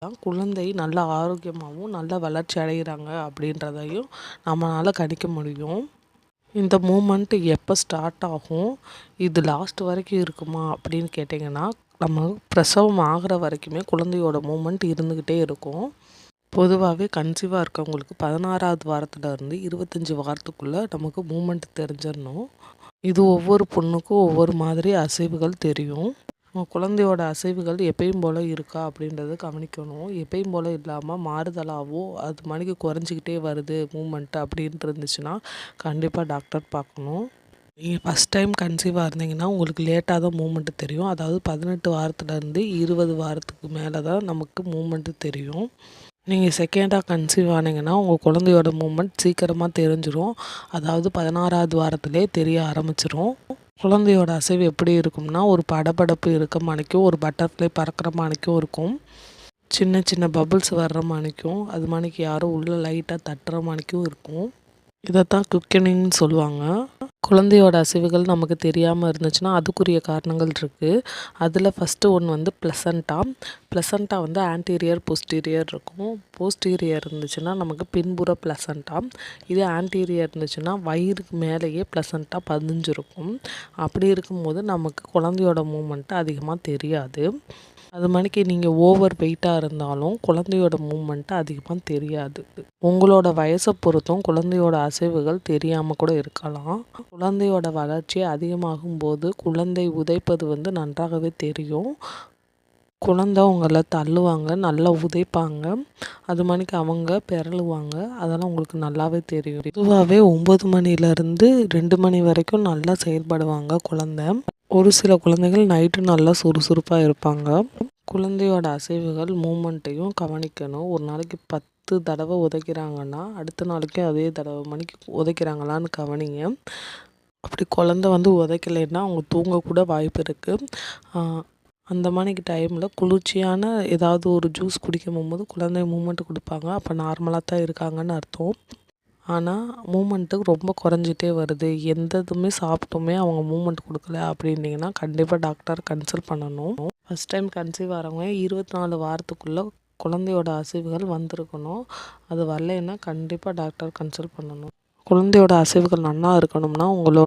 குழந்தை நல்ல ஆரோக்கியமாகவும் நல்ல வளர்ச்சி அடைகிறாங்க அப்படின்றதையும் நம்மளால் கணிக்க முடியும். இந்த மூமெண்ட் எப்போ ஸ்டார்ட் ஆகும், இது லாஸ்ட் வரைக்கும் இருக்குமா அப்படின்னு கேட்டிங்கன்னா, நம்ம பிரசவம் ஆகிற வரைக்குமே குழந்தையோட மூமெண்ட் இருந்துக்கிட்டே இருக்கும். பொதுவாகவே கன்சீவாக இருக்கவங்களுக்கு 16வது வாரத்துலேருந்து 25 வாரத்துக்குள்ளே நமக்கு மூமெண்ட் தெரிஞ்சிடணும். இது ஒவ்வொரு பொண்ணுக்கும் ஒவ்வொரு மாதிரி அசைவுகள் தெரியும். குழந்தையோட அசைவுகள் எப்பயும் போல் இருக்கா அப்படின்றத கவனிக்கணும். எப்பயும் போல் இல்லாமல் மாறுதலாகவோ அது மணிக்கு குறைஞ்சிக்கிட்டே வருது மூமெண்ட் அப்படின்ட்டு இருந்துச்சுன்னா கண்டிப்பாக டாக்டர் பார்க்கணும். நீங்கள் ஃபஸ்ட் டைம் கன்சீவாக இருந்தீங்கன்னா உங்களுக்கு லேட்டாக தான் மூமெண்ட்டு தெரியும். அதாவது 18 வாரத்துலேருந்து 20 வாரத்துக்கு மேலே தான் நமக்கு மூமெண்ட்டு தெரியும். நீங்கள் செகண்டாக கன்சீவ் ஆனீங்கன்னா உங்கள் குழந்தையோட மூமெண்ட் சீக்கிரமாக தெரிஞ்சிடும். அதாவது 16வது வாரத்திலே தெரிய ஆரம்பிச்சிடும். குழந்தையோட அசைவு எப்படி இருக்கும்னா, ஒரு படபடப்பு இருக்க மாணிக்கும், ஒரு பட்டர்ஃப்ளை பறக்கிற மாணிக்கும் இருக்கும். சின்ன சின்ன பபுள்ஸ் வர்ற மாணிக்கும், அது மாணிக்கு யாரோ உள்ளே லைட்டாக தட்டுற மாணிக்கும் இருக்கும். இதைத்தான் குக்கனிங்னு சொல்லுவாங்க. குழந்தையோட அசைவுகள் நமக்கு தெரியாமல் இருந்துச்சுன்னா அதுக்குரிய காரணங்கள் இருக்குது. அதில் ஃபஸ்ட்டு ஒன்று வந்து ப்ளசண்டா. ப்ளசண்டா வந்து ஆன்டீரியர் போஸ்டீரியர் இருக்கும். போஸ்டீரியர் இருந்துச்சுன்னா நமக்கு பின்புற ப்ளசண்டா. இதே ஆன்டீரியர் இருந்துச்சுன்னா வயிறுக்கு மேலேயே ப்ளசண்டா பதிஞ்சிருக்கும். அப்படி இருக்கும்போது நமக்கு குழந்தையோட மூமெண்ட்டு அதிகமாக தெரியாது. அது மாதிரிக்கு நீங்கள் ஓவர் வெயிட்டாக இருந்தாலும் குழந்தையோட மூமெண்ட்டு அதிகமாக தெரியாது. உங்களோட வயசை பொறுத்தும் குழந்தையோட அசைவுகள் தெரியாமல் கூட இருக்கலாம். குழந்தையோட வளர்ச்சி அதிகமாகும் போது குழந்தை உதைப்பது வந்து நன்றாகவே தெரியும். குழந்தை உங்களை தள்ளுவாங்க, நல்லா உதைப்பாங்க, அது மாதிரிக்கு அவங்க பிறழுவாங்க, அதெல்லாம் உங்களுக்கு நல்லாவே தெரியும். பொதுவாகவே 9 மணிலேருந்து 2 மணி வரைக்கும் நல்லா செயல்படுவாங்க குழந்தை. ஒரு சில குழந்தைகள் நைட்டு நல்லா சுறுசுறுப்பாக இருப்பாங்க. குழந்தையோட அசைவுகள் மூமெண்ட்டையும் கவனிக்கணும். ஒரு நாளைக்கு 10 தடவை உதைக்கிறாங்கன்னா அடுத்த நாளைக்கு அதே தடவை மணிக்கு உதைக்கிறாங்களான்னு கவனிங்க. அப்படி குழந்தை வந்து உதைக்கலைன்னா அவங்க தூங்கக்கூட வாய்ப்பு இருக்குது. அந்த மாதிரிக்கு டைமில் குளிர்ச்சியான ஏதாவது ஒரு ஜூஸ் குடிக்கும் போது குழந்தை மூமெண்ட்டு கொடுப்பாங்க. அப்போ நார்மலாக தான் இருக்காங்கன்னு அர்த்தம். ஆனால் மூமெண்ட்டு ரொம்ப குறைஞ்சிட்டே வருது, எந்த இதுவுமே சாப்பிட்டுமே அவங்க மூமெண்ட் கொடுக்கல அப்படின்னிங்கன்னா கண்டிப்பாக டாக்டர் கன்சல்ட் பண்ணணும். ஃபஸ்ட் டைம் கன்சீவ் ஆகிறவங்க 24 வாரத்துக்குள்ளே குழந்தையோட அசைவுகள் வந்திருக்கணும். அது வரலைன்னா கண்டிப்பாக டாக்டர் கன்சல்ட் பண்ணணும். குழந்தையோட அசைவுகள் நல்லா இருக்கணும்னா உங்களோட